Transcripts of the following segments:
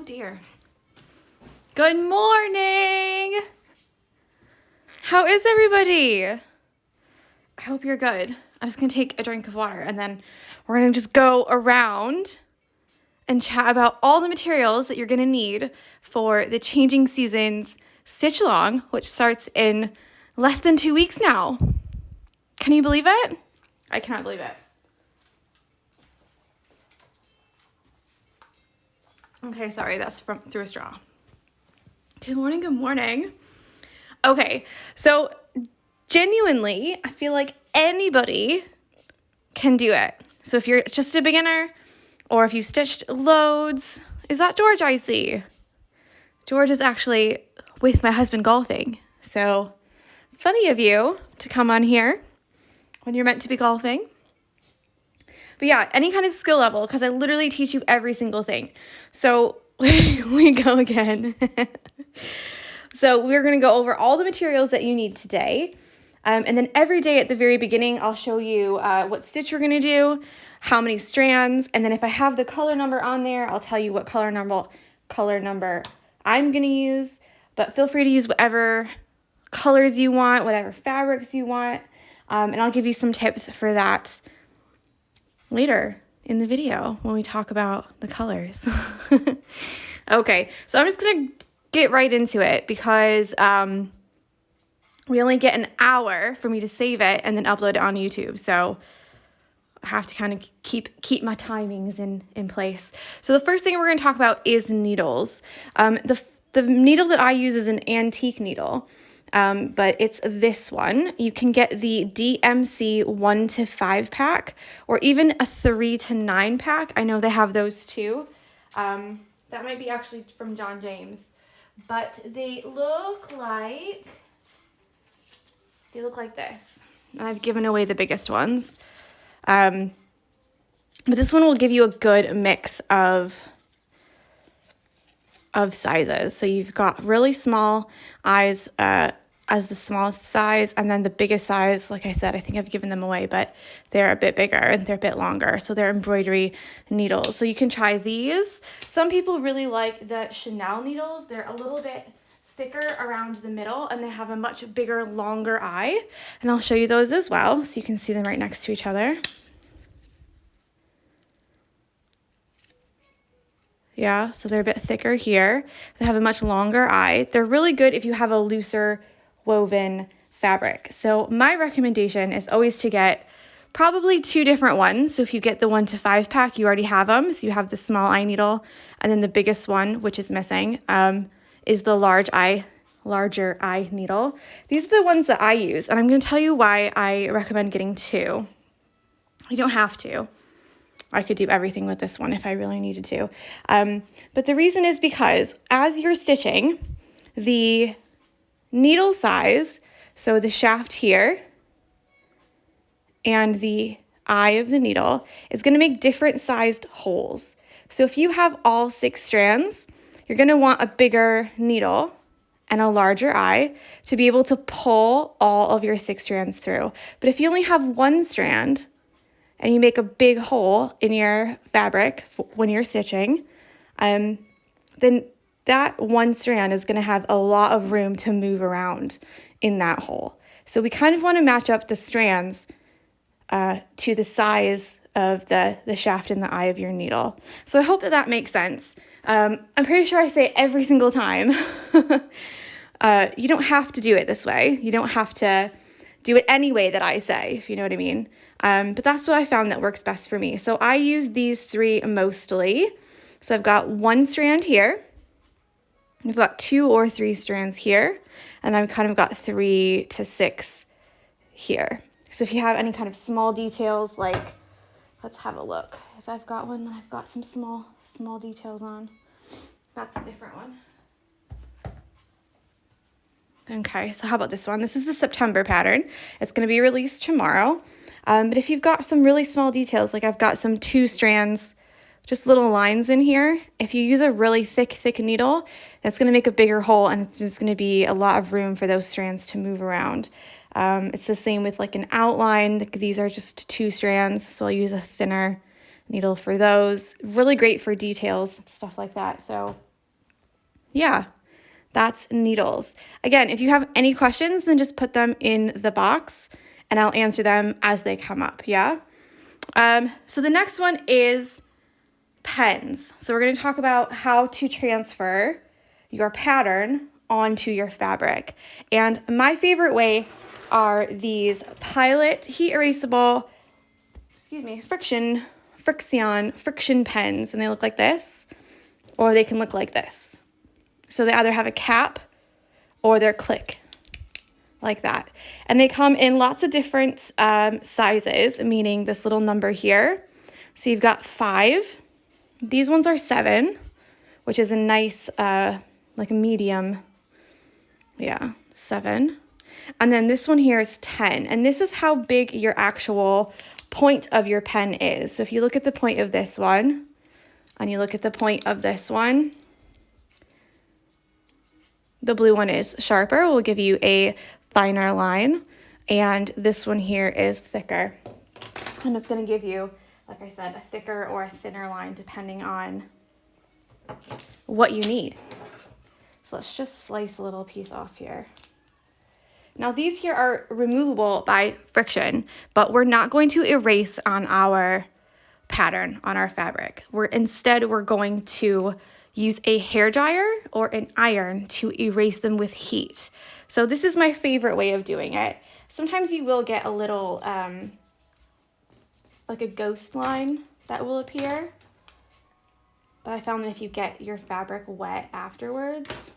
dear. Good morning. How is everybody? I hope you're good. I'm just going to take a drink of water and then we're going to just go around and chat about all the materials that you're going to need for the Changing Seasons Stitch Along, which starts in less than 2 weeks now. Can you believe it? I cannot believe it. Okay, sorry, that's from through a straw. Good morning, good morning. Okay, so genuinely, I feel like anybody can do it. So if you're just a beginner or if you stitched loads, is that George I see? George is actually with my husband golfing. So funny of you to come on here when you're meant to be golfing. But yeah, any kind of skill level, because I literally teach you every single thing. So we go again. So we're going to go over all the materials that you need today. And then every day at the very beginning, I'll show you what stitch we're going to do, how many strands. And then if I have the color number on there, I'll tell you what color number I'm going to use. But feel free to use whatever colors you want, whatever fabrics you want. And I'll give you some tips for that later in the video when we talk about the colors. Okay, so I'm just going to get right into it because we only get an hour for me to save it and then upload it on YouTube. So I have to kind of keep my timings in place. So the first thing we're going to talk about is needles. The needle that I use is an antique needle. But it's this one. You can get the DMC 1 to 5 pack or even a 3 to 9 pack. I know they have those too. That might be actually from John James. But they look like this. I've given away the biggest ones. But this one will give you a good mix of sizes. So you've got really small eyes as the smallest size, and then the biggest size, like I said, I think I've given them away, but they're a bit bigger and they're a bit longer. So they're embroidery needles. So you can try these. Some people really like the Chanel needles. They're a little bit thicker around the middle and they have a much bigger, longer eye. And I'll show you those as well so you can see them right next to each other. Yeah, so they're a bit thicker here. They have a much longer eye. They're really good if you have a looser woven fabric. So my recommendation is always to get probably 2 different ones. So if you get the 1 to 5 pack, you already have them. So you have the small eye needle, and then the biggest one, which is missing, is the larger eye needle. These are the ones that I use, and I'm going to tell you why I recommend getting 2. You don't have to. I could do everything with this one if I really needed to. But the reason is because as you're stitching, the needle size, so the shaft here and the eye of the needle is going to make different sized holes. So if you have all 6 strands, you're going to want a bigger needle and a larger eye to be able to pull all of your 6 strands through. But if you only have 1 strand, and you make a big hole in your fabric when you're stitching, then that 1 strand is going to have a lot of room to move around in that hole. So we kind of want to match up the strands to the size of the shaft and the eye of your needle. So I hope that makes sense. I'm pretty sure I say it every single time. You don't have to do it this way. You don't have to do it any way that I say, if you know what I mean. But that's what I found that works best for me. So I use these 3 mostly. So I've got 1 strand here. I've got 2 or 3 strands here. And I've kind of got 3 to 6 here. So if you have any kind of small details, like, let's have a look. If I've got one that I've got some small details on, that's a different one. Okay, so how about this one? This is the September pattern. It's going to be released tomorrow. But if you've got some really small details, like I've got some 2 strands, just little lines in here, if you use a really thick needle, that's going to make a bigger hole and it's just going to be a lot of room for those strands to move around. It's the same with like an outline. These are just 2 strands, so I'll use a thinner needle for those. Really great for details, stuff like that. So Yeah, that's needles. Again, if you have any questions, then just put them in the box and I'll answer them as they come up, yeah? So the next one is pens. So we're going to talk about how to transfer your pattern onto your fabric. And my favorite way are these Pilot heat erasable, friction pens. And they look like this, or they can look like this. So they either have a cap or they're click, like that. And they come in lots of different sizes, meaning this little number here. So you've got 5. These ones are 7, which is a nice, like a medium. Yeah, 7. And then this one here is 10. And this is how big your actual point of your pen is. So if you look at the point of this one, and you look at the point of this one, the blue one is sharper, will give you a finer line, and this one here is thicker. And it's going to give you, like I said, a thicker or a thinner line depending on what you need. So let's just slice a little piece off here. Now these here are removable by friction, but we're not going to erase on our pattern, on our fabric. Instead we're going to use a hairdryer or an iron to erase them with heat. So this is my favorite way of doing it. Sometimes you will get a little, like a ghost line that will appear. But I found that if you get your fabric wet afterwards,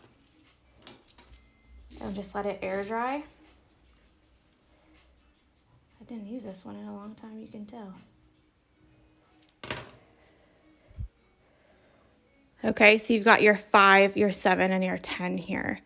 and just let it air dry. I didn't use this one in a long time, you can tell. Okay, so you've got your 5, your 7, and your 10 here.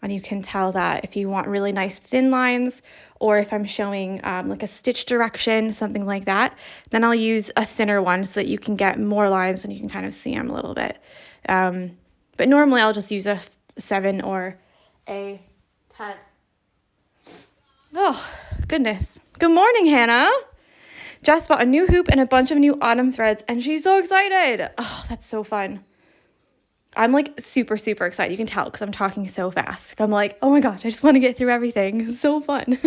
And you can tell that if you want really nice thin lines, or if I'm showing like a stitch direction, something like that, then I'll use a thinner one so that you can get more lines and you can kind of see them a little bit. But normally I'll just use a 7 or a 10. Oh, goodness. Good morning, Hannah. Jess bought a new hoop and a bunch of new autumn threads, and she's so excited. Oh, that's so fun. I'm like super, super excited. You can tell because I'm talking so fast. I'm like, oh my gosh, I just want to get through everything. It's so fun.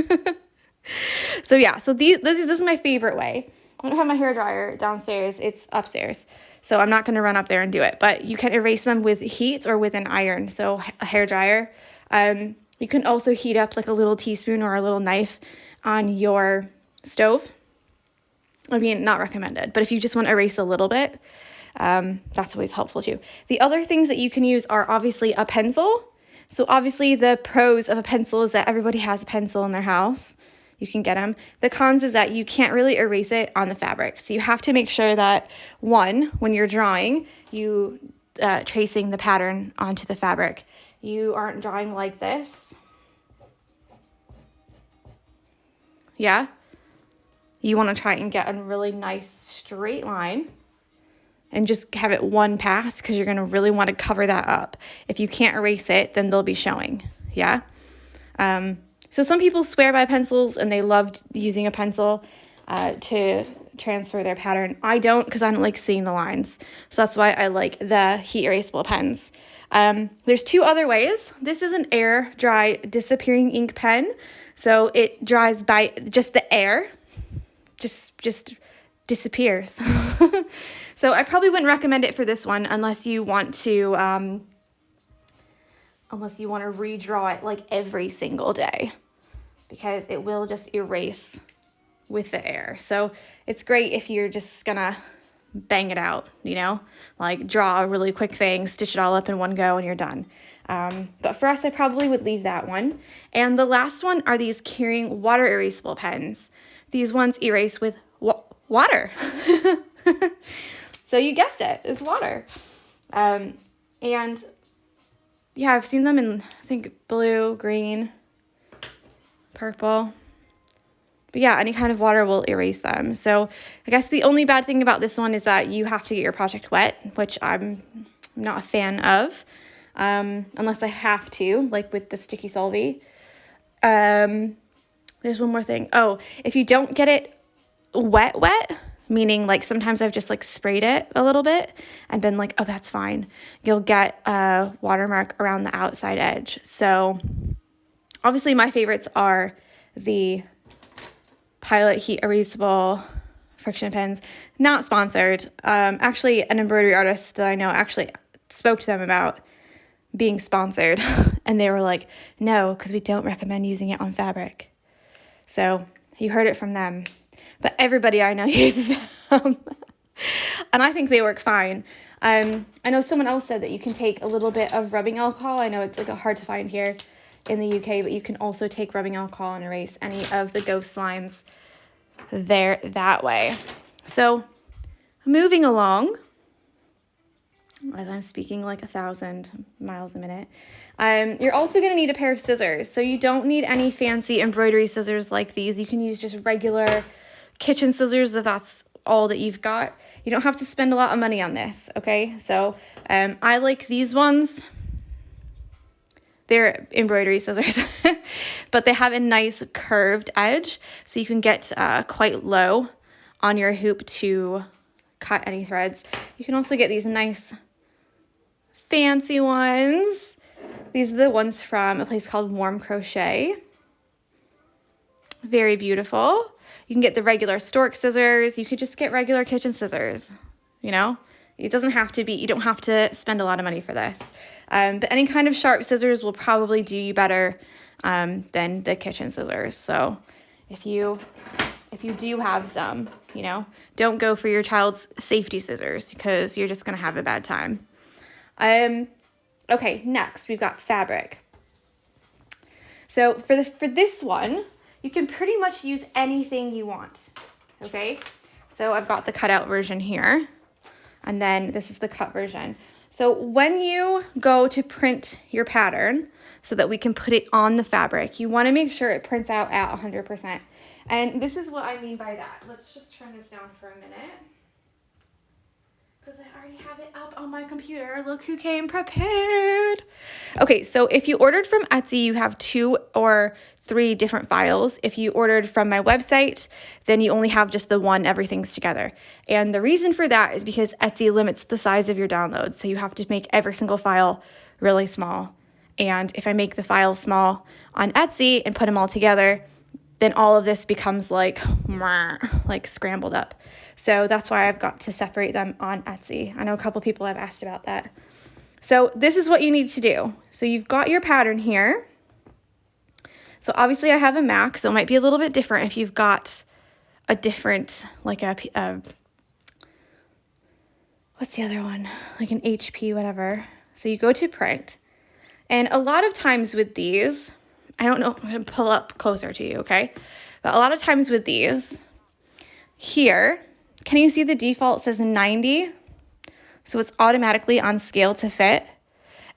So yeah, so this is my favorite way. I don't have my hairdryer downstairs. It's upstairs. So I'm not going to run up there and do it. But you can erase them with heat or with an iron. So a hairdryer. You can also heat up like a little teaspoon or a little knife on your stove. I mean, not recommended. But if you just want to erase a little bit, that's always helpful too. The other things that you can use are obviously a pencil. So obviously the pros of a pencil is that everybody has a pencil in their house. You can get them. The cons is that you can't really erase it on the fabric. So you have to make sure that, one, when you're drawing, you tracing the pattern onto the fabric, you aren't drawing like this. Yeah. You want to try and get a really nice straight line and just have it one pass because you're going to really want to cover that up. If you can't erase it, then they'll be showing. Yeah. So some people swear by pencils and they loved using a pencil to transfer their pattern. I don't, because I don't like seeing the lines. So that's why I like the heat erasable pens. There's 2 other ways. This is an air dry disappearing ink pen. So it dries by just the air. Just disappears. So I probably wouldn't recommend it for this one unless you want to redraw it like every single day, because it will just erase with the air. So it's great if you're just gonna bang it out, you know, like draw a really quick thing, stitch it all up in one go and you're done. But for us, I probably would leave that one. And the last one are these Keurig water erasable pens. These ones erase with water. So you guessed it, it's water. And yeah, I've seen them in, I think, blue, green, purple. But yeah, any kind of water will erase them. So I guess the only bad thing about this one is that you have to get your project wet, which I'm not a fan of, unless I have to, like with the Sticky Solvy. There's one more thing. Oh, if you don't get it wet, meaning like sometimes I've just like sprayed it a little bit and been like, oh, that's fine. You'll get a watermark around the outside edge. So obviously my favorites are the Pilot Heat Erasable friction pins. Not sponsored. Actually, an embroidery artist that I know actually spoke to them about being sponsored, and they were like, no, because we don't recommend using it on fabric. So you heard it from them. But everybody I know uses them. And I think they work fine. I know someone else said that you can take a little bit of rubbing alcohol. I know it's like hard to find here in the UK, but you can also take rubbing alcohol and erase any of the ghost lines there that way. So moving along, as I'm speaking like 1,000 miles a minute, you're also going to need a pair of scissors. So you don't need any fancy embroidery scissors like these. You can use just regular kitchen scissors if that's all that you've got. You don't have to spend a lot of money on this, okay? So I like these ones. They're embroidery scissors, but they have a nice curved edge, so you can get quite low on your hoop to cut any threads. You can also get these nice fancy ones. These are the ones from a place called Warm Crochet. Very beautiful. You can get the regular stork scissors. You could just get regular kitchen scissors, you know? It doesn't have to be, you don't have to spend a lot of money for this. But any kind of sharp scissors will probably do you better than the kitchen scissors. So if you do have some, you know, don't go for your child's safety scissors because you're just going to have a bad time. Okay, next we've got fabric. So for this one, you can pretty much use anything you want, okay? So I've got the cutout version here, and then this is the cut version. So when you go to print your pattern so that we can put it on the fabric, you want to make sure it prints out at 100%. And this is what I mean by that. Let's just turn this down for a minute, because I already have it up on my computer. Look who came prepared. Okay, so if you ordered from Etsy, you have 2 or 3 different files. If you ordered from my website, then you only have just the one, everything's together. And the reason for that is because Etsy limits the size of your downloads. So you have to make every single file really small. And if I make the file small on Etsy and put them all together, then all of this becomes like scrambled up. So that's why I've got to separate them on Etsy. I know a couple people have asked about that. So this is what you need to do. So you've got your pattern here. So obviously I have a Mac, so it might be a little bit different if you've got a different, like a what's the other one? Like an HP, whatever. So you go to print. And a lot of times with these, I don't know, I'm going to pull up closer to you, okay? But a lot of times with these, here, can you see the default says 90? So it's automatically on scale to fit.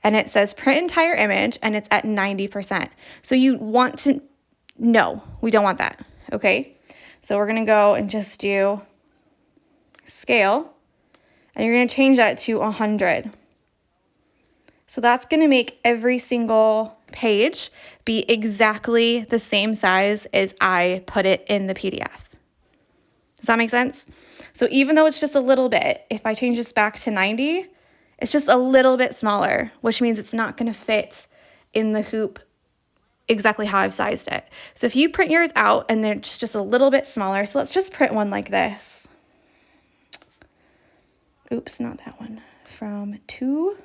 And it says print entire image, and it's at 90%. So you want to, no, we don't want that, okay? So we're gonna go and just do scale, and you're gonna change that to 100. So that's gonna make every single page be exactly the same size as I put it in the PDF. Does that make sense? So even though it's just a little bit, if I change this back to 90, it's just a little bit smaller, which means it's not going to fit in the hoop exactly how I've sized it. So if you print yours out and they're just a little bit smaller, so let's just print one like this. Oops, not that one. From 2.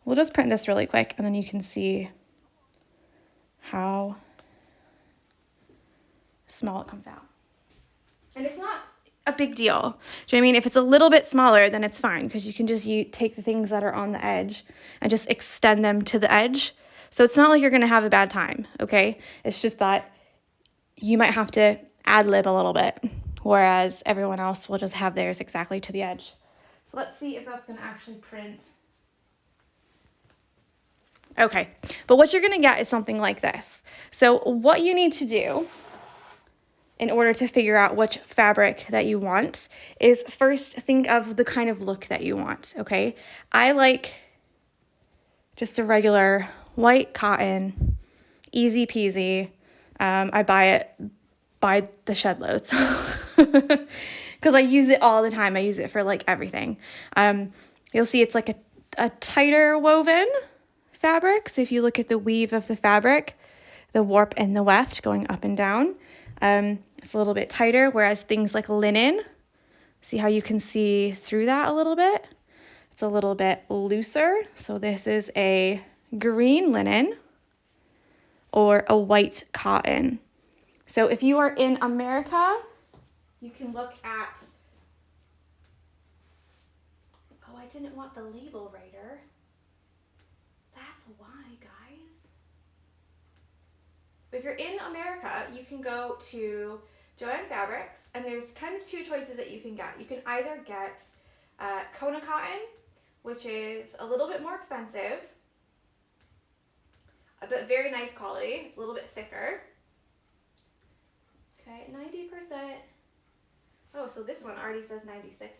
We'll just print this really quick, and then you can see how small it comes out. And it's not a big deal. Do you know what I mean? If it's a little bit smaller, then it's fine, because you can just take the things that are on the edge and just extend them to the edge. So it's not like you're going to have a bad time, okay? It's just that you might have to ad-lib a little bit, whereas everyone else will just have theirs exactly to the edge. So let's see if that's going to actually print. Okay, but what you're going to get is something like this. So what you need to do in order to figure out which fabric that you want is first think of the kind of look that you want, okay? I like just a regular white cotton, easy peasy. I buy it by the shed loads because I use it all the time. I use it for like everything. You'll see it's like a tighter woven fabric. So if you look at the weave of the fabric, the warp and the weft going up and down, it's a little bit tighter, whereas things like linen, see how you can see through that a little bit? It's a little bit looser. So this is a green linen or a white cotton. So if you are in America, you can look at, oh, I didn't want the label writer. That's why, guys. But if you're in America, you can go to Joann Fabrics, and there's kind of two choices that you can get. You can either get Kona Cotton, which is a little bit more expensive, but very nice quality. It's a little bit thicker. Okay, 90%. Oh, so this one already says 96%.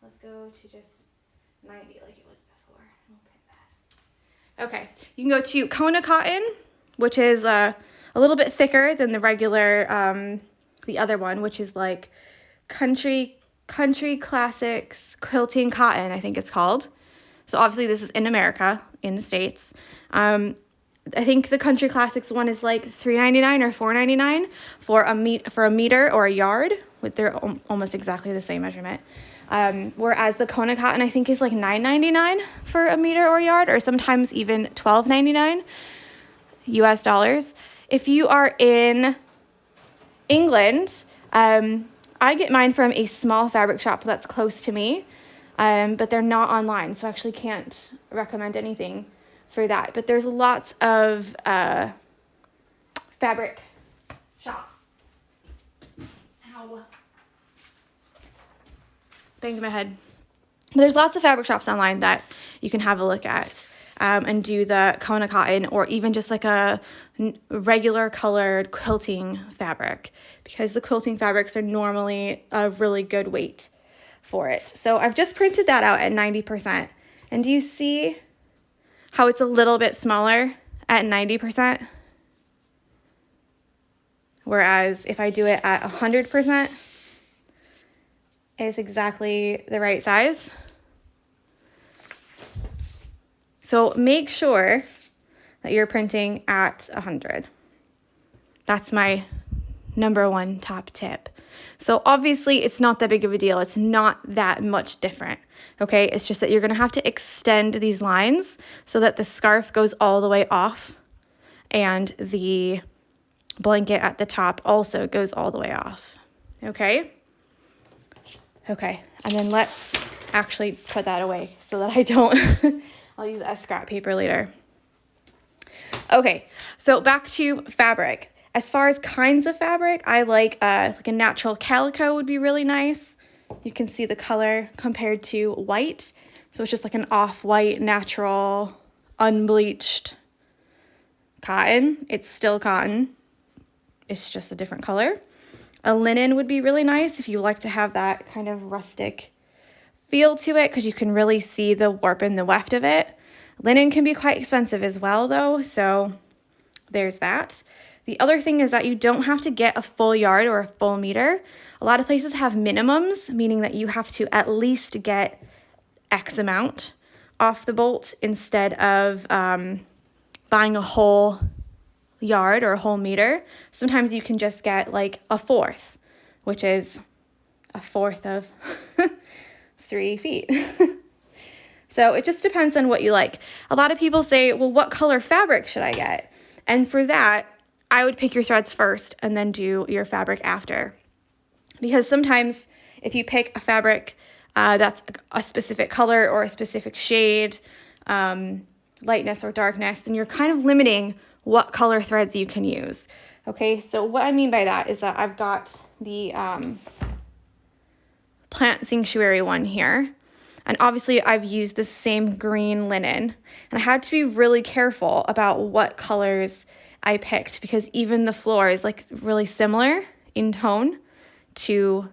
Let's go to just 90 like it was before. We'll print that. Okay, you can go to Kona Cotton, which is a little bit thicker than the regular, the other one, which is like Country Classics Quilting Cotton, I think it's called. So obviously this is in America, in the States. I think the Country Classics one is like $3.99 or $4.99 for a meter or a yard. They're almost exactly the same measurement. Whereas the Kona Cotton, I think, is like $9.99 for a meter or yard, or sometimes even $12.99 US dollars. If you are in England, I get mine from a small fabric shop that's close to me, but they're not online, so I actually can't recommend anything for that. But there's lots of fabric shops. Ow. Banged my head. There's lots of fabric shops online that you can have a look at and do the Kona Cotton, or even just like a regular colored quilting fabric, because the quilting fabrics are normally a really good weight for it. So I've just printed that out at 90%. And do you see how it's a little bit smaller at 90%? Whereas if I do it at 100%, it's exactly the right size. So make sure that you're printing at 100. That's my number one top tip. So obviously it's not that big of a deal. It's not that much different. Okay, it's just that you're gonna have to extend these lines so that the scarf goes all the way off and the blanket at the top also goes all the way off. Okay? Okay, and then let's actually put that away so that I don't, I'll use it as scrap paper later. Okay, so back to fabric. As far as kinds of fabric, I like a natural calico would be really nice. You can see the color compared to white. So it's just like an off-white, natural, unbleached cotton. It's still cotton. It's just a different color. A linen would be really nice if you like to have that kind of rustic feel to it, because you can really see the warp and the weft of it. Linen can be quite expensive as well, though, so there's that. The other thing is that you don't have to get a full yard or a full meter. A lot of places have minimums, meaning that you have to at least get X amount off the bolt instead of buying a whole yard or a whole meter. Sometimes you can just get like a fourth, which is a fourth of 3 feet. So it just depends on what you like. A lot of people say, well, what color fabric should I get? And for that, I would pick your threads first and then do your fabric after. Because sometimes if you pick a fabric that's a specific color or a specific shade, lightness or darkness, then you're kind of limiting what color threads you can use. Okay, so what I mean by that is that I've got the plant sanctuary one here. And obviously I've used the same green linen. And I had to be really careful about what colors I picked, because even the floor is like really similar in tone to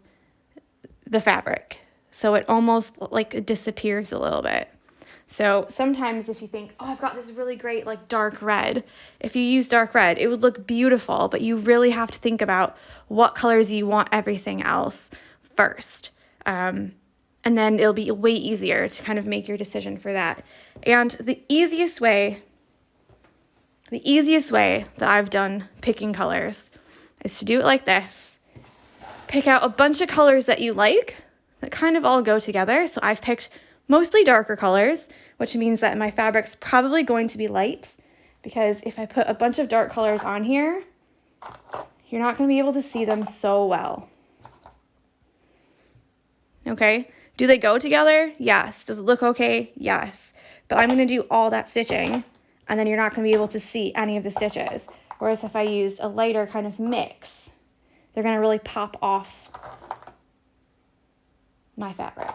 the fabric. So it almost like disappears a little bit. So sometimes if you think, oh, I've got this really great like dark red, if you use dark red, it would look beautiful, but you really have to think about what colors you want everything else first. And then it'll be way easier to kind of make your decision for that. And the easiest way that I've done picking colors is to do it like this. Pick out a bunch of colors that you like that kind of all go together. So I've picked mostly darker colors, which means that my fabric's probably going to be light, because if I put a bunch of dark colors on here, you're not going to be able to see them so well. Okay, do they go together? Yes. Does it look okay? Yes. But I'm going to do all that stitching, and then you're not going to be able to see any of the stitches. Whereas if I used a lighter kind of mix, they're going to really pop off my fabric.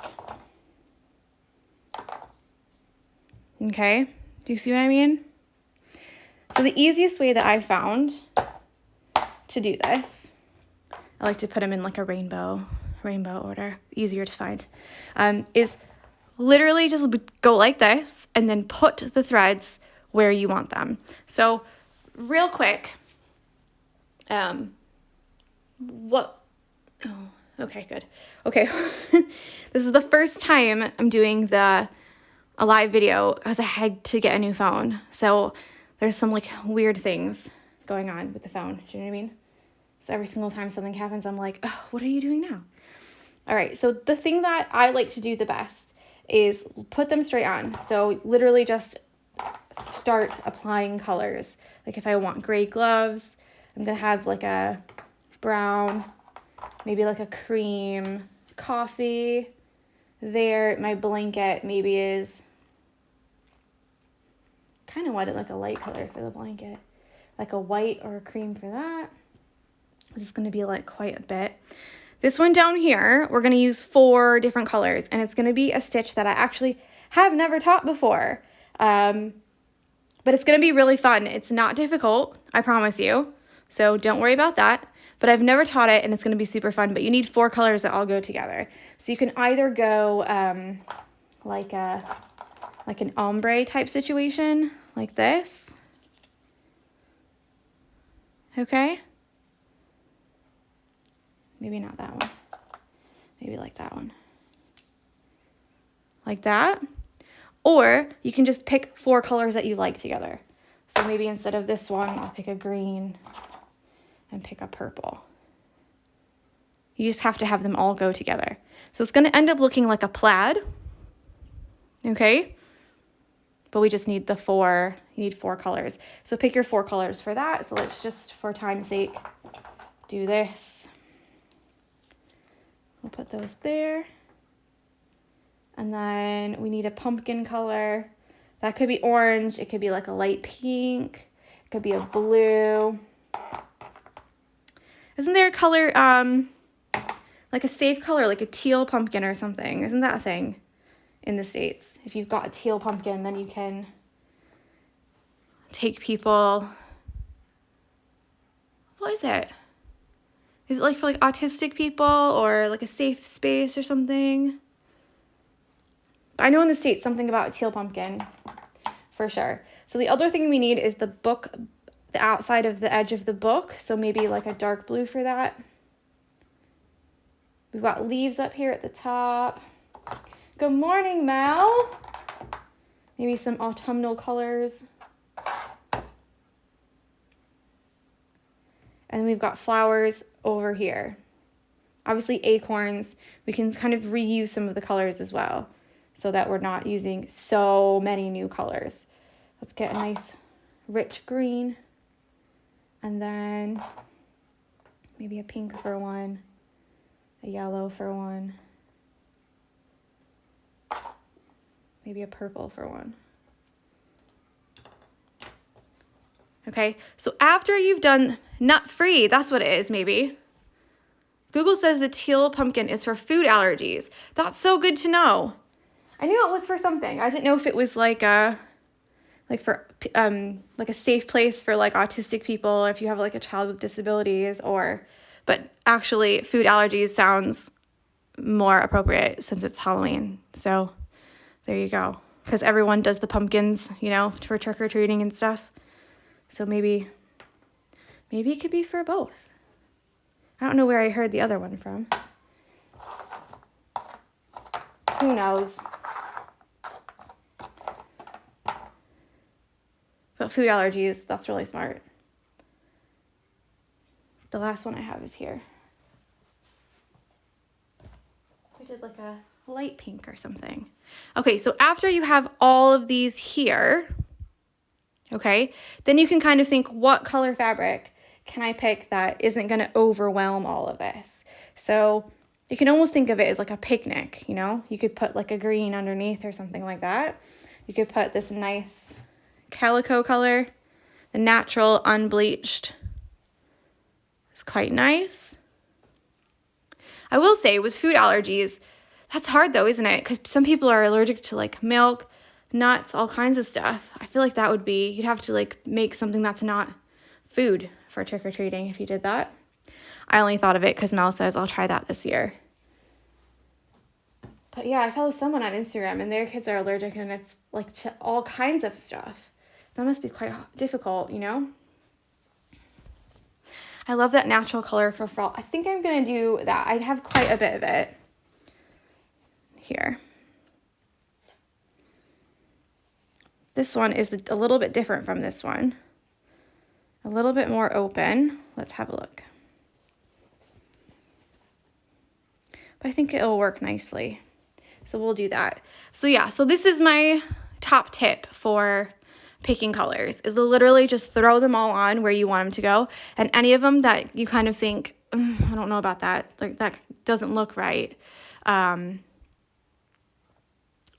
Okay, do you see what I mean? So the easiest way that I found to do this, I like to put them in like a rainbow order, easier to find, is literally just go like this and then put the threads where you want them. So real quick, okay, good. Okay, this is the first time I'm doing a live video because I had to get a new phone. So there's some like weird things going on with the phone. Do you know what I mean? So every single time something happens, I'm like, oh, what are you doing now? All right, so the thing that I like to do the best is put them straight on. So literally just start applying colors. Like if I want gray gloves, I'm gonna have like a brown, maybe like a cream, coffee. There, my blanket maybe is, kind of wanted like a light color for the blanket, like a white or a cream for that. This is gonna be like quite a bit. This one down here, we're going to use 4 different colors, and it's going to be a stitch that I actually have never taught before. But it's going to be really fun. It's not difficult, I promise you. So don't worry about that. But I've never taught it, and it's going to be super fun. But you need 4 colors that all go together. So you can either go like an ombre type situation, like this. Okay? Maybe not that one. Maybe like that one. Like that. Or you can just pick 4 colors that you like together. So maybe instead of this one, I'll pick a green and pick a purple. You just have to have them all go together. So it's going to end up looking like a plaid. Okay? But we just need you need 4 colors. So pick your 4 colors for that. So let's just, for time's sake, do this. We'll put those there. And then we need a pumpkin color. That could be orange. It could be like a light pink. It could be a blue. Isn't there a color, like a safe color, like a teal pumpkin or something? Isn't that a thing in the States? If you've got a teal pumpkin, then you can take people. What is it? Is it like for like autistic people or like a safe space or something? I know in the States something about teal pumpkin for sure. So the other thing we need is the book, the outside of the edge of the book. So maybe like a dark blue for that. We've got leaves up here at the top. Good morning, Mel. Maybe some autumnal colors. And we've got flowers over here. Obviously acorns. We can kind of reuse some of the colors as well so that we're not using so many new colors. Let's get a nice rich green. And then maybe a pink for one, a yellow for one, maybe a purple for one. Okay, so after you've done nut-free, that's what it is maybe. Google says the teal pumpkin is for food allergies. That's so good to know. I knew it was for something. I didn't know if it was like a safe place for like autistic people, if you have like a child with disabilities, but actually food allergies sounds more appropriate since it's Halloween. So there you go. Because everyone does the pumpkins, for trick-or-treating and stuff. So maybe it could be for both. I don't know where I heard the other one from. who knows? But food allergies, that's really smart. The last one I have is here. I did like a light pink or something. Okay, so after you have all of these here, okay, then you can kind of think, what color fabric can I pick that isn't going to overwhelm all of this? So you can almost think of it as like a picnic, you know? You could put like a green underneath or something like that. You could put this nice calico color, the natural unbleached. It's quite nice. I will say with food allergies, that's hard though, isn't it? Because some people are allergic to like milk, nuts, all kinds of stuff. I feel like that would be, you'd have to like make something that's not food for trick-or-treating if you did that. I only thought of it because Mel says I'll try that this year. But yeah, I follow someone on Instagram and their kids are allergic and it's like to all kinds of stuff. That must be quite difficult, you know? I love that natural color for fall. I think I'm going to do that. I have quite a bit of it here. This one is a little bit different from this one. A little bit more open. Let's have a look. But I think it'll work nicely. So we'll do that. So yeah, so this is my top tip for picking colors, is literally just throw them all on where you want them to go. And any of them that you kind of think, I don't know about that, like that doesn't look right.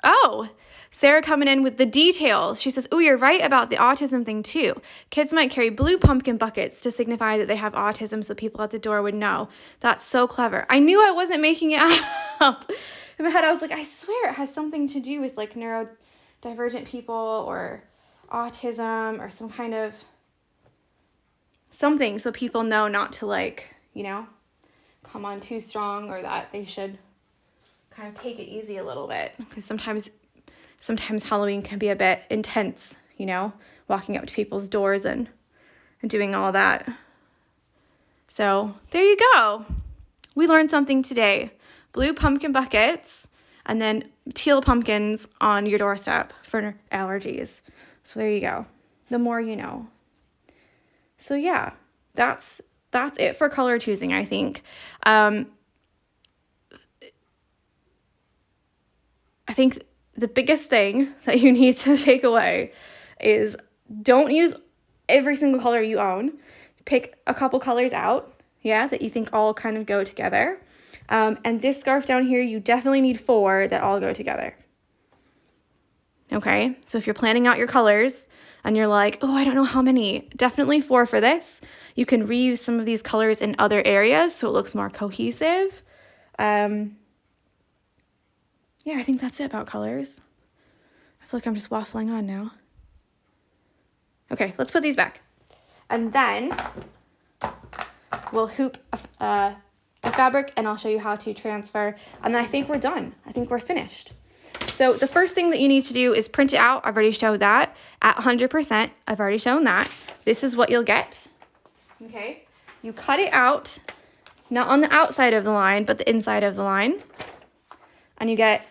Oh, Sarah coming in with the details. She says, oh, you're right about the autism thing too. Kids might carry blue pumpkin buckets to signify that they have autism so people at the door would know. That's so clever. I knew I wasn't making it up. In my head, I was like, I swear it has something to do with like neurodivergent people or autism or some kind of something so people know not to like, you know, come on too strong, or that they should kind of take it easy a little bit, because sometimes Halloween can be a bit intense, you know, walking up to people's doors and doing all that. So there you go. We learned something today. Blue pumpkin buckets and then teal pumpkins on your doorstep for allergies. So there you go. The more you know. So yeah, that's it for color choosing, I think. I think the biggest thing that you need to take away is don't use every single color you own. Pick a couple colors out, yeah, that you think all kind of go together. And this scarf down here, you definitely need 4 that all go together. Okay, so if you're planning out your colors and you're like, oh, I don't know how many, definitely 4 for this. You can reuse some of these colors in other areas so it looks more cohesive. Yeah, I think that's it about colors. I feel like I'm just waffling on now. Okay, let's put these back. And then we'll hoop a fabric and I'll show you how to transfer. And then I think we're done. I think we're finished. So the first thing that you need to do is print it out. I've already showed that at 100%. I've already shown that. This is what you'll get. Okay. You cut it out, not on the outside of the line, but the inside of the line. And you get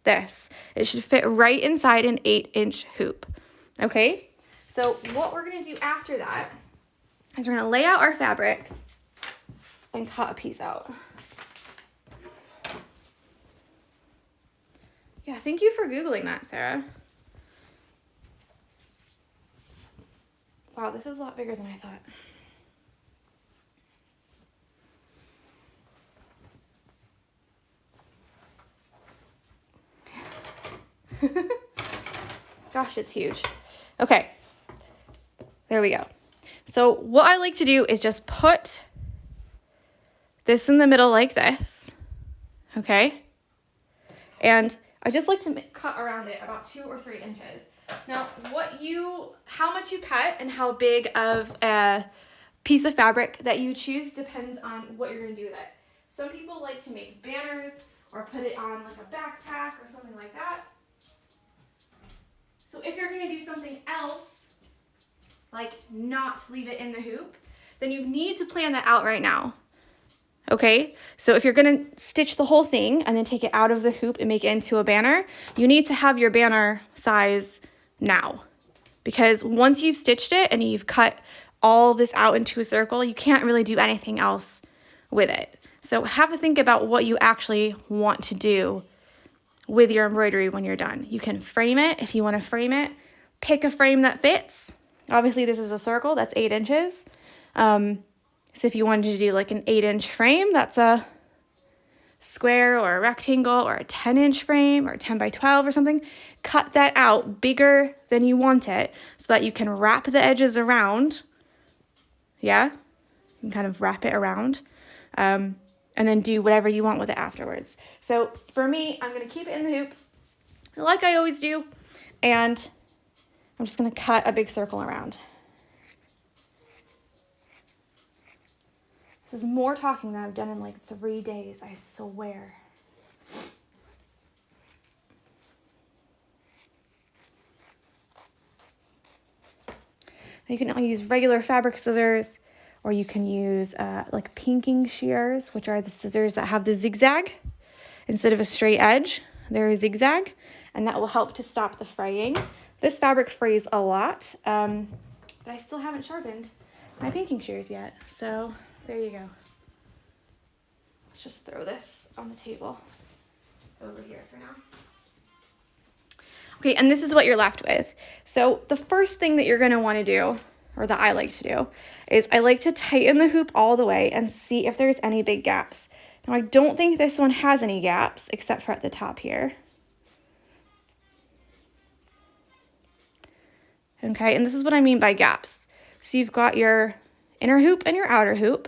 this. It should fit right inside an 8-inch hoop. Okay. So what we're going to do after that is we're going to lay out our fabric and cut a piece out. Yeah, thank you for Googling that, Sarah. Wow, this is a lot bigger than I thought. Gosh, it's huge. Okay, there we go. So what I like to do is just put this in the middle like this, okay? And I just like to cut around it about 2 or 3 inches. Now, how much you cut and how big of a piece of fabric that you choose depends on what you're going to do with it. Some people like to make banners or put it on like a backpack or something like that. So if you're going to do something else, like not leave it in the hoop, then you need to plan that out right now. Okay, so if you're gonna stitch the whole thing and then take it out of the hoop and make it into a banner, you need to have your banner size now. Because once you've stitched it and you've cut all this out into a circle, you can't really do anything else with it. So have a think about what you actually want to do with your embroidery when you're done. You can frame it if you want to frame it. Pick a frame that fits. Obviously this is a circle, that's 8 inches. So if you wanted to do like an 8-inch frame, that's a square or a rectangle, or a 10-inch frame or a 10 by 12 or something, cut that out bigger than you want it so that you can wrap the edges around. Yeah, you can kind of wrap it around and then do whatever you want with it afterwards. So for me, I'm going to keep it in the hoop like I always do, and I'm just going to cut a big circle around. This is more talking than I've done in like 3 days, I swear. You can use regular fabric scissors, or you can use like pinking shears, which are the scissors that have the zigzag. Instead of a straight edge, they're a zigzag, and that will help to stop the fraying. This fabric frays a lot, but I still haven't sharpened my pinking shears yet, so there you go. Let's just throw this on the table over here for now. Okay, and this is what you're left with. So the first thing that you're going to want to do, or that I like to do, is I like to tighten the hoop all the way and see if there's any big gaps. Now I don't think this one has any gaps except for at the top here. Okay, and this is what I mean by gaps. So you've got your inner hoop and your outer hoop.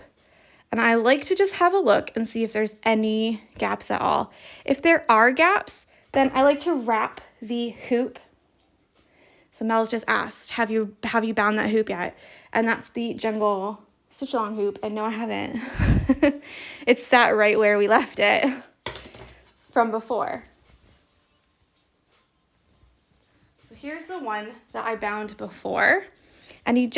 And I like to just have a look and see if there's any gaps at all. If there are gaps, then I like to wrap the hoop. So Mel's just asked, have you bound that hoop yet? And that's the jungle stitch-along hoop. And no, I haven't. It's sat right where we left it from before. So here's the one that I bound before. And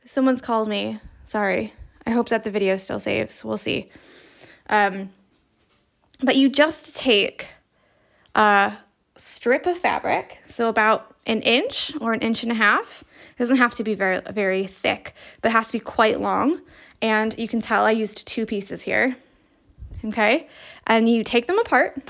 someone's called me, sorry. I hope that the video still saves. We'll see. But you just take a strip of fabric, so about 1 inch or 1.5 inches. It doesn't have to be very, very thick, but it has to be quite long. And you can tell I used 2 pieces here. Okay? And you take them apart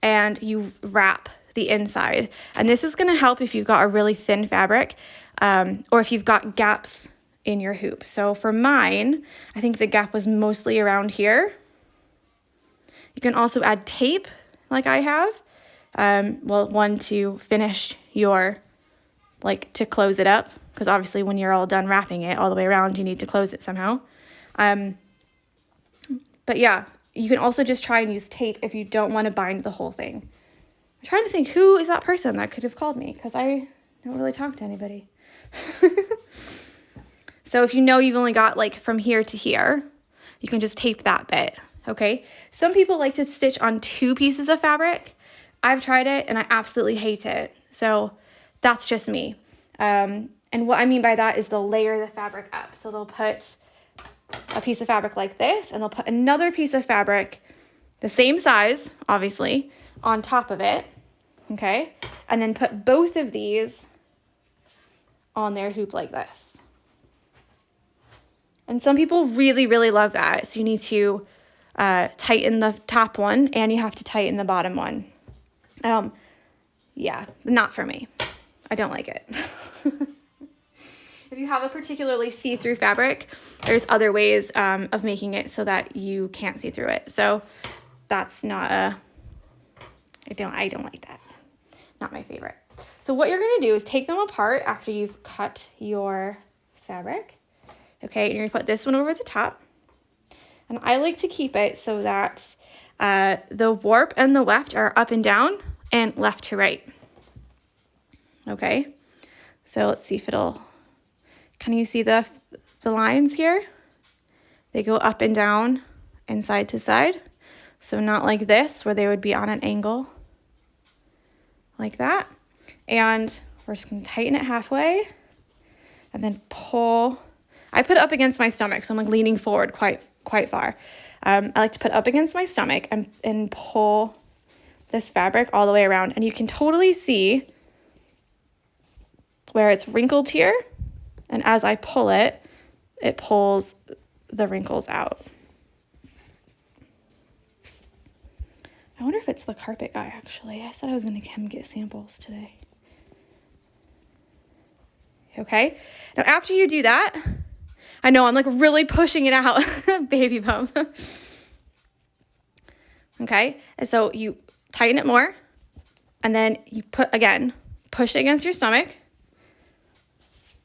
and you wrap the inside. And this is going to help if you've got a really thin fabric or if you've got gaps in your hoop. So for mine, I think the gap was mostly around here. You can also add tape like I have. One to finish your, like to close it up, because obviously when you're all done wrapping it all the way around, you need to close it somehow. But yeah, you can also just try and use tape if you don't want to bind the whole thing. I'm trying to think, who is that person that could have called me, because I don't really talk to anybody. So if you know you've only got like from here to here, you can just tape that bit, okay? Some people like to stitch on 2 pieces of fabric. I've tried it and I absolutely hate it. So that's just me. And what I mean by that is they'll layer the fabric up. So they'll put a piece of fabric like this, and they'll put another piece of fabric, the same size, obviously, on top of it, okay? And then put both of these on their hoop like this. And some people really, really love that. So you need to tighten the top one and you have to tighten the bottom one. Yeah, not for me. I don't like it. If you have a particularly see-through fabric, there's other ways of making it so that you can't see through it. So that's not I don't like that. Not my favorite. So what you're going to do is take them apart after you've cut your fabric. Okay, and you're going to put this one over the top. And I like to keep it so that the warp and the weft are up and down and left to right. Okay, so let's see if can you see the lines here? They go up and down and side to side. So not like this, where they would be on an angle like that. And we're just going to tighten it halfway and then pull. I put it up against my stomach, so I'm like leaning forward quite far. I like to put it up against my stomach and pull this fabric all the way around, and you can totally see where it's wrinkled here, and as I pull it, it pulls the wrinkles out. I wonder if it's the carpet guy, actually. I said I was going to come get samples today. Okay, now after you do that, I know I'm like really pushing it out, baby bump. Okay, and so you tighten it more, and then you push it against your stomach.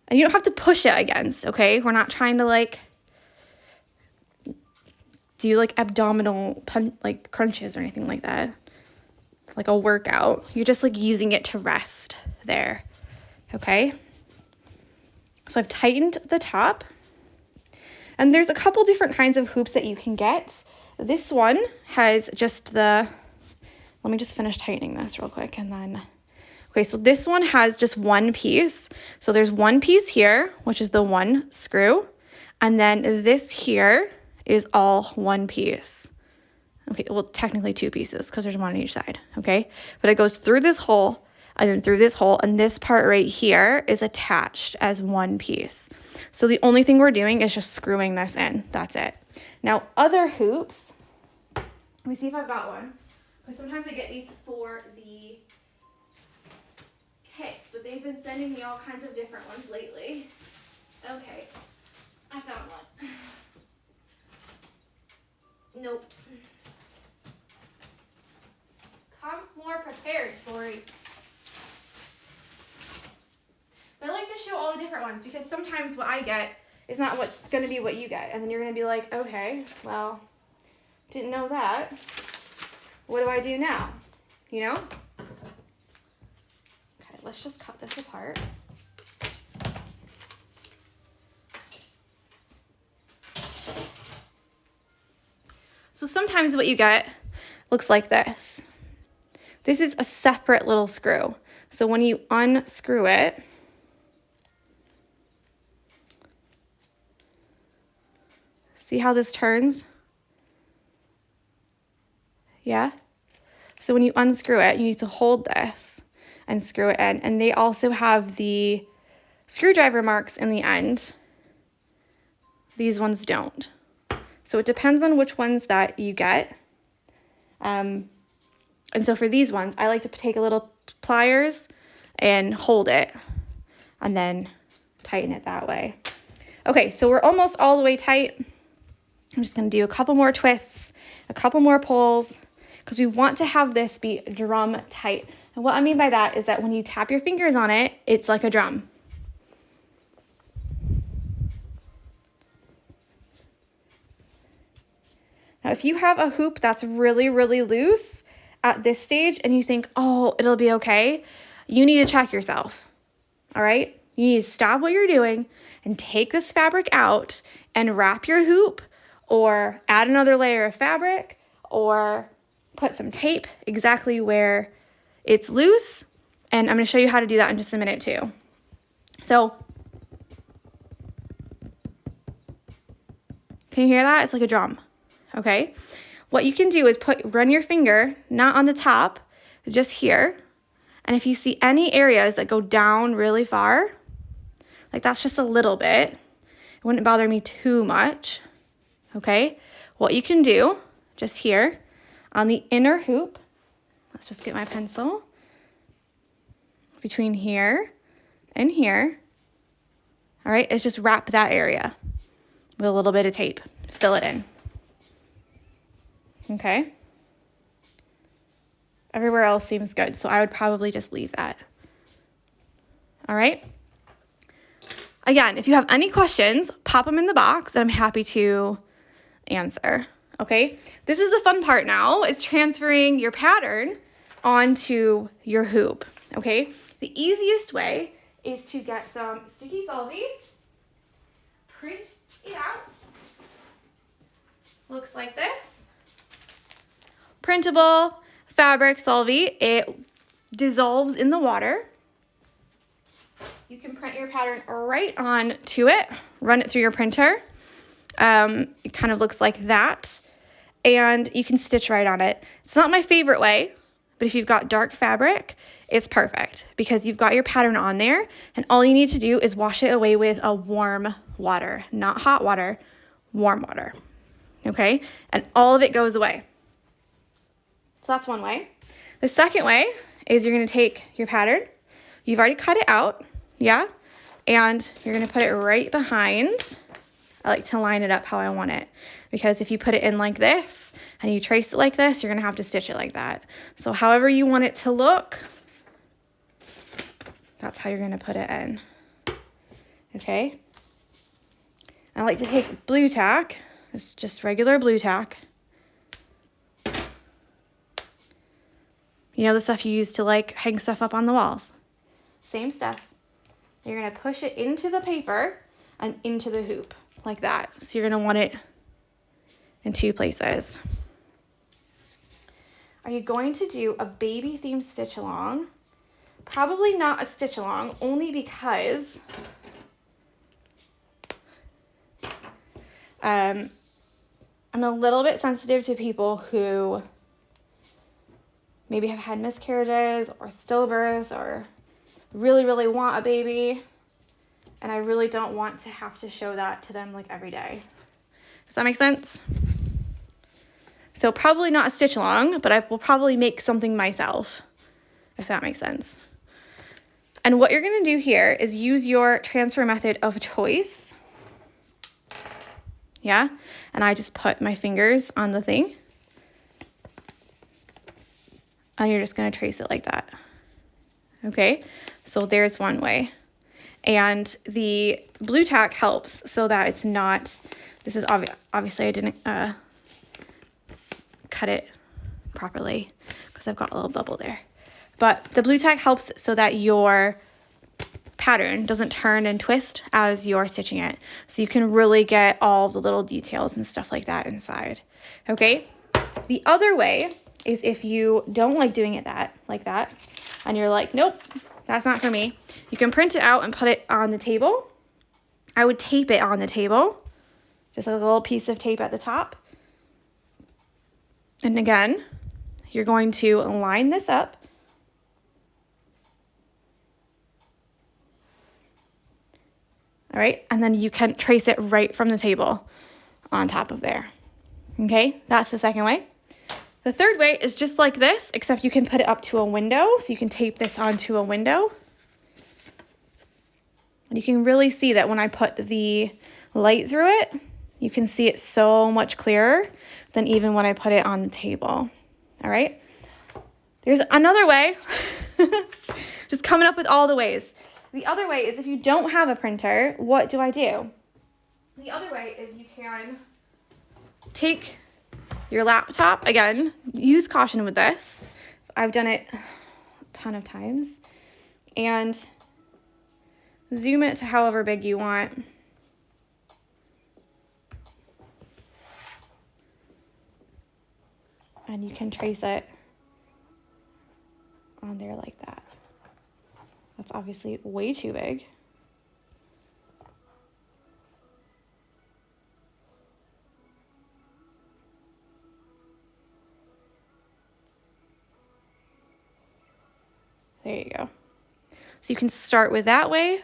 And you don't have to push it against, okay? We're not trying to like do like abdominal like crunches or anything like that, like a workout. You're just like using it to rest there, okay? So I've tightened the top, and there's a couple different kinds of hoops that you can get. This one has just let me just finish tightening this real quick, and then, okay, so this one has just one piece. So there's one piece here, which is the one screw, and then this here is all one piece. Okay, well, technically two pieces because there's one on each side, okay? But it goes through this hole and then through this hole, and this part right here is attached as one piece. So the only thing we're doing is just screwing this in. That's it. Now, other hoops, let me see if I've got one, because sometimes I get these for the kits, but they've been sending me all kinds of different ones lately. Okay, I found one. Nope. Come more prepared, Tori. But I like to show all the different ones because sometimes what I get is not what's going to be what you get. And then you're going to be like, okay, well, didn't know that. What do I do now? You know? Okay, let's just cut this apart. So sometimes what you get looks like this. This is a separate little screw. So when you unscrew it, see how this turns? Yeah? So when you unscrew it, you need to hold this and screw it in. And they also have the screwdriver marks in the end. These ones don't. So it depends on which ones that you get. And so for these ones, I like to take a little pliers and hold it and then tighten it that way. Okay, so we're almost all the way tight. I'm just going to do a couple more twists, a couple more pulls, because we want to have this be drum tight. And what I mean by that is that when you tap your fingers on it, it's like a drum. Now, if you have a hoop that's really, really loose at this stage and you think, oh, it'll be okay, you need to check yourself, all right? You need to stop what you're doing and take this fabric out and wrap your hoop or add another layer of fabric or put some tape exactly where it's loose. And I'm going to show you how to do that in just a minute too. So, can you hear that? It's like a drum. Okay, what you can do is run your finger, not on the top, just here. And if you see any areas that go down really far, like that's just a little bit, it wouldn't bother me too much. Okay, what you can do, just here, on the inner hoop, let's just get my pencil, between here and here, all right, is just wrap that area with a little bit of tape, fill it in. Okay. Everywhere else seems good, so I would probably just leave that. All right. Again, if you have any questions, pop them in the box and I'm happy to answer. Okay. This is the fun part now, is transferring your pattern onto your hoop. Okay. The easiest way is to get some sticky solvy, print it out. Looks like this. Printable fabric solvy. It dissolves in the water. You can print your pattern right on to it, run it through your printer. It kind of looks like that, and you can stitch right on it. It's not my favorite way, but if you've got dark fabric, it's perfect because you've got your pattern on there, and all you need to do is wash it away with a warm water, not hot water, warm water, okay? And all of it goes away. So that's one way. The second way is you're gonna take your pattern, you've already cut it out, yeah? And you're gonna put it right behind. I like to line it up how I want it, because if you put it in like this and you trace it like this, you're gonna have to stitch it like that. So however you want it to look, that's how you're gonna put it in, okay? I like to take blue tack, it's just regular blue tack. You know, the stuff you use to like hang stuff up on the walls. Same stuff. You're gonna push it into the paper and into the hoop like that. So you're gonna want it in two places. Are you going to do a baby themed stitch along? Probably not a stitch along, only because I'm a little bit sensitive to people who maybe have had miscarriages or stillbirths or really, really want a baby. And I really don't want to have to show that to them like every day. Does that make sense? So probably not a stitch along, but I will probably make something myself, if that makes sense. And what you're gonna do here is use your transfer method of choice. Yeah, and I just put my fingers on the thing. And you're just gonna trace it like that. Okay, so there's one way. And the blue tack helps so that it's not, this is obviously I didn't cut it properly because I've got a little bubble there. But the blue tack helps so that your pattern doesn't turn and twist as you're stitching it. So you can really get all the little details and stuff like that inside. Okay, the other way is if you don't like doing it like that, and you're like, nope, that's not for me. You can print it out and put it on the table. I would tape it on the table, just like a little piece of tape at the top. And again, you're going to line this up. All right, and then you can trace it right from the table on top of there. Okay, that's the second way. The third way is just like this, except you can put it up to a window. So you can tape this onto a window. And you can really see that when I put the light through it, you can see it so much clearer than even when I put it on the table. All right. There's another way, just coming up with all the ways. The other way is if you don't have a printer, what do I do? The other way is you can take your laptop, again, use caution with this. I've done it a ton of times. And zoom it to however big you want. And you can trace it on there like that. That's obviously way too big. There you go. So you can start with that way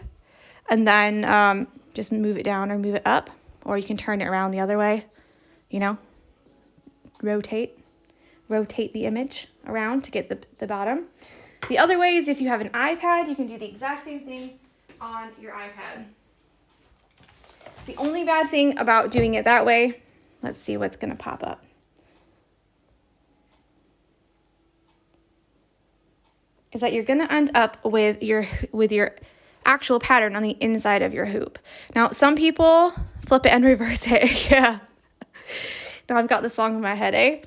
and then just move it down or move it up, or you can turn it around the other way, you know, rotate the image around to get the bottom. The other way is if you have an iPad, you can do the exact same thing on your iPad. The only bad thing about doing it that way, let's see what's gonna pop up. Is that you're gonna end up with your actual pattern on the inside of your hoop. Now, some people flip it and reverse it. Yeah. Now I've got the song in my head, eh?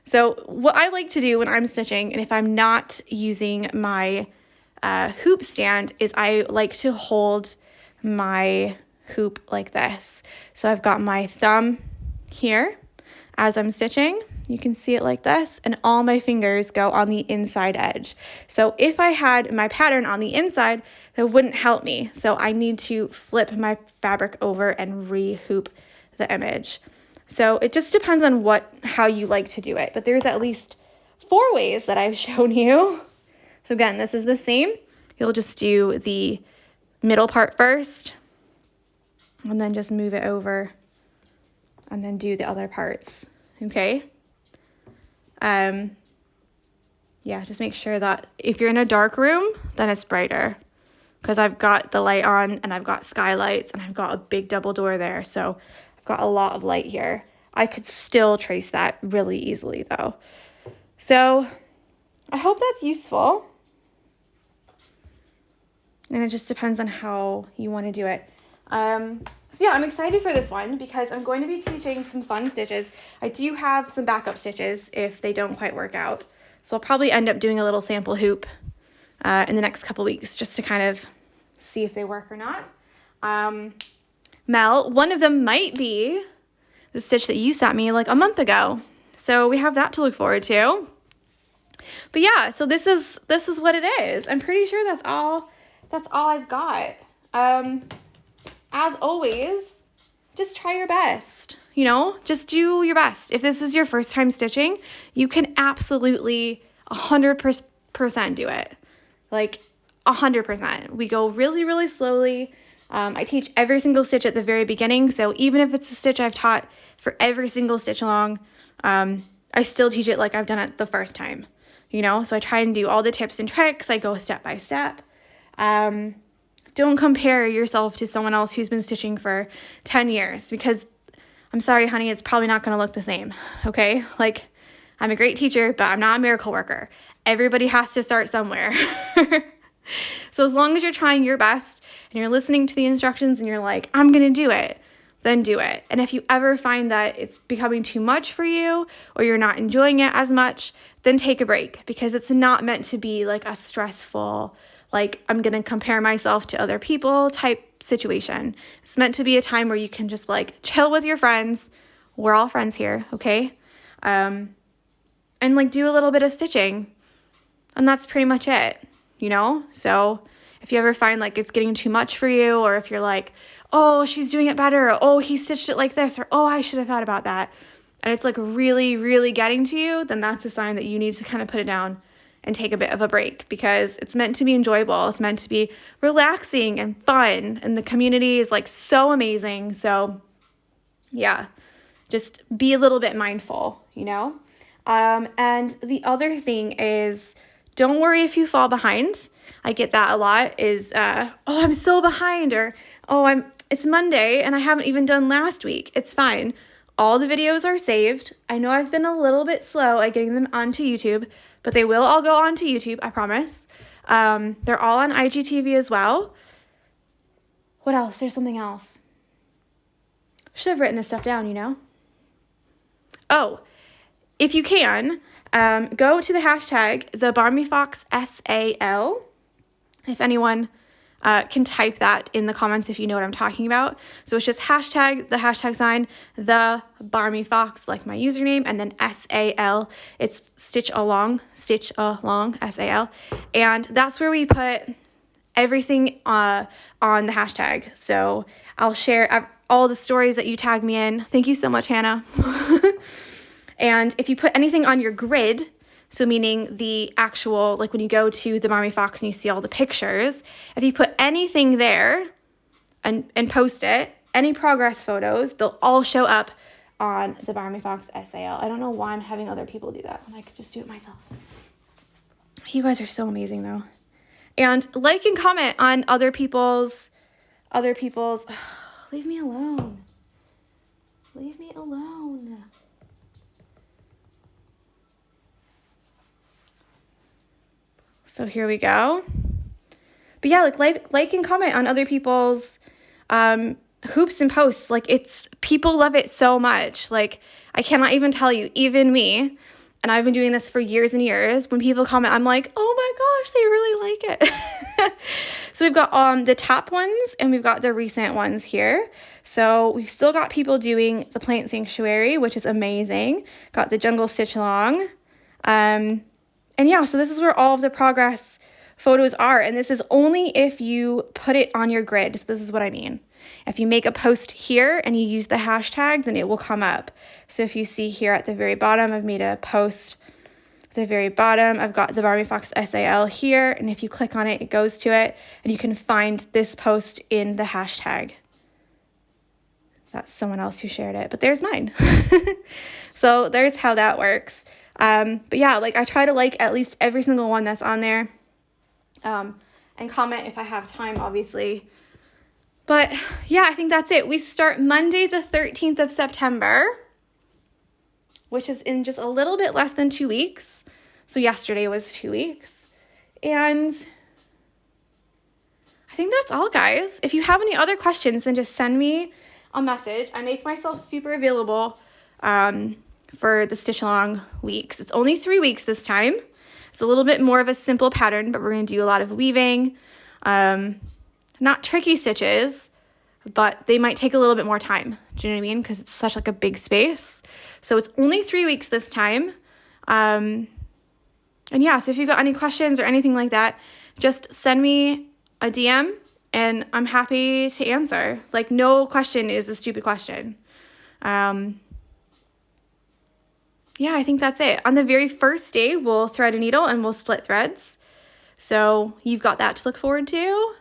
So what I like to do when I'm stitching, and if I'm not using my hoop stand, is I like to hold my hoop like this. So I've got my thumb here as I'm stitching. you can see it like this, and all my fingers go on the inside edge. So if I had my pattern on the inside, that wouldn't help me. So I need to flip my fabric over and re-hoop the image. So it just depends on how you like to do it, but there's at least 4 ways that I've shown you. So again, this is the same. You'll just do the middle part first, and then just move it over, and then do the other parts, okay? Yeah, just make sure that if you're in a dark room, then it's brighter, because I've got the light on, and I've got skylights, and I've got a big double door there, so I've got a lot of light here. I could still trace that really easily though. So I hope that's useful. And it just depends on how you want to do it. So yeah, I'm excited for this one because I'm going to be teaching some fun stitches. I do have some backup stitches if they don't quite work out. So I'll probably end up doing a little sample hoop in the next couple weeks just to kind of see if they work or not. Mel, one of them might be the stitch that you sent me like a month ago. So we have that to look forward to. But yeah, so this is what it is. I'm pretty sure that's all I've got. As always, just try your best, just do your best. If this is your first time stitching, you can absolutely 100% do it. Like 100%. We go really, really slowly. I teach every single stitch at the very beginning. So even if it's a stitch I've taught for every single stitch along, I still teach it like I've done it the first time, So I try and do all the tips and tricks. I go step by step. Don't compare yourself to someone else who's been stitching for 10 years because I'm sorry, honey, it's probably not going to look the same. Okay. Like I'm a great teacher, but I'm not a miracle worker. Everybody has to start somewhere. So as long as you're trying your best and you're listening to the instructions and you're like, I'm going to do it, then do it. And if you ever find that it's becoming too much for you or you're not enjoying it as much, then take a break because it's not meant to be like a stressful, like I'm going to compare myself to other people type situation. It's meant to be a time where you can just like chill with your friends. We're all friends here, okay? And like do a little bit of stitching. And that's pretty much it, So if you ever find like it's getting too much for you, or if you're like, oh, she's doing it better, or oh, he stitched it like this, or oh, I should have thought about that, and it's like really, really getting to you, then that's a sign that you need to kind of put it down and take a bit of a break because it's meant to be enjoyable. It's meant to be relaxing and fun, and the community is like so amazing. So yeah, just be a little bit mindful, And the other thing is, don't worry if you fall behind. I get that a lot is, oh, I'm so behind, or oh, it's Monday and I haven't even done last week. It's fine. All the videos are saved. I know I've been a little bit slow at getting them onto YouTube, but they will all go onto YouTube, I promise. They're all on IGTV as well. What else? There's something else. Should have written this stuff down, Oh, if you can, go to the hashtag, the Barmy Fox SAL. If anyone can type that in the comments if you know what I'm talking about. So it's just the hashtag sign, the Barmy Fox, like my username, and then SAL. It's stitchalong, SAL. And that's where we put everything on the hashtag. So I'll share all the stories that you tag me in. Thank you so much, Hannah. And if you put anything on your grid, so meaning the actual, like when you go to the Barmy Fox and you see all the pictures, if you put anything there and post it, any progress photos, they'll all show up on the Barmy Fox SAL. I don't know why I'm having other people do that when I could just do it myself. You guys are so amazing though. And like and comment on other people's, leave me alone. Leave me alone. So here we go. But yeah, like and comment on other people's hoops and posts. Like people love it so much. Like I cannot even tell you, even me, and I've been doing this for years and years, when people comment, I'm like, oh my gosh, they really like it. So we've got the top ones and we've got the recent ones here. So we've still got people doing the Plant Sanctuary, which is amazing. Got the Jungle Stitch Along. And yeah, so this is where all of the progress photos are. And this is only if you put it on your grid. So this is what I mean. If you make a post here and you use the hashtag, then it will come up. So if you see here at the very bottom, I've made a post at the very bottom. I've got the Barbie Fox SAL here. And if you click on it, it goes to it. And you can find this post in the hashtag. That's someone else who shared it, but there's mine. So there's how that works. But yeah, like I try to like at least every single one that's on there. And comment if I have time, obviously. But yeah, I think that's it. We start Monday the 13th of September, which is in just a little bit less than 2 weeks. So yesterday was 2 weeks. And I think that's all, guys. If you have any other questions, then just send me a message. I make myself super available for the stitch along weeks. It's only 3 weeks this time. It's a little bit more of a simple pattern, but we're going to do a lot of weaving. Not tricky stitches, but they might take a little bit more time. Do you know what I mean? Because it's such like a big space. So it's only 3 weeks this time. And yeah, so if you've got any questions or anything like that, just send me a DM and I'm happy to answer. Like no question is a stupid question. Yeah, I think that's it. On the very first day, we'll thread a needle and we'll split threads. So you've got that to look forward to.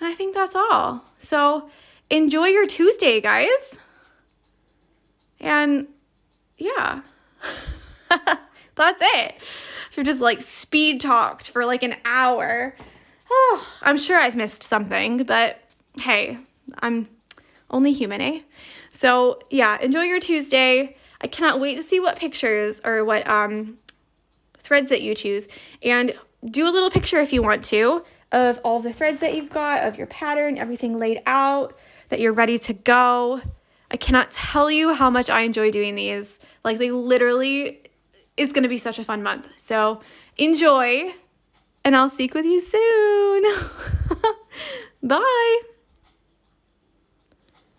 And I think that's all. So enjoy your Tuesday, guys. And yeah, that's it. If you're just like speed talked for like an hour, oh, I'm sure I've missed something, but hey, I'm only human, eh? So yeah, enjoy your Tuesday. I cannot wait to see what pictures or what threads that you choose. And do a little picture if you want to of all the threads that you've got, of your pattern, everything laid out, that you're ready to go. I cannot tell you how much I enjoy doing these. Like they literally, it's going to be such a fun month. So enjoy, and I'll speak with you soon. Bye.